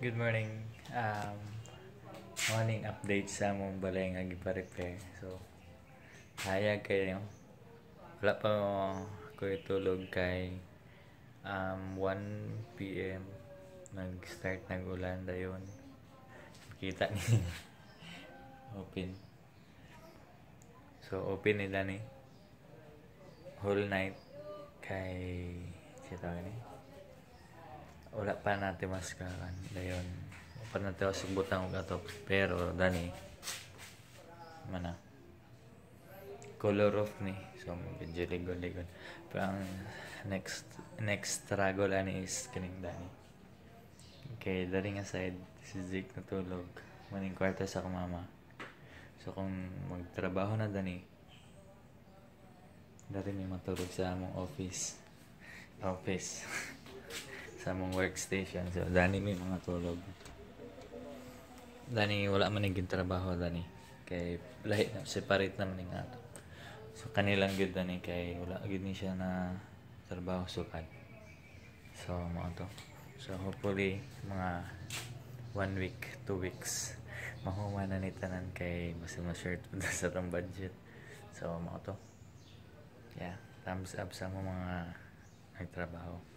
Good morning. Morning update sa mong balay nga gipa-repair. So, hayag kayo. Wala pa ko itulog kay 1 p.m. Nag-start nag-ulan dayon. Kita ni open. So, open nila ni whole night kay sita ni. Wala pa natin maskaran dayon. Pa natin subutan og ato pero dani mana color off ni so medyo ligon pero ang next struggle ani is kining dani kay dari nga side si Zeke natulog maning kwarto sa mama so kung magtrabaho na dani dari may matulog sa among office sa among workstation so dani may mga tulog dani wala man naging trabaho dani kay lahi na separate naman ning ato so kanilang gyud dani kay wala gyud ni siya na trabaho sukad so mo to so hopefully mga 1 week 2 weeks mahuman na ni tanan kay basta ma-short sa tong budget so mo to yeah thumbs up sa mga nagtrabaho.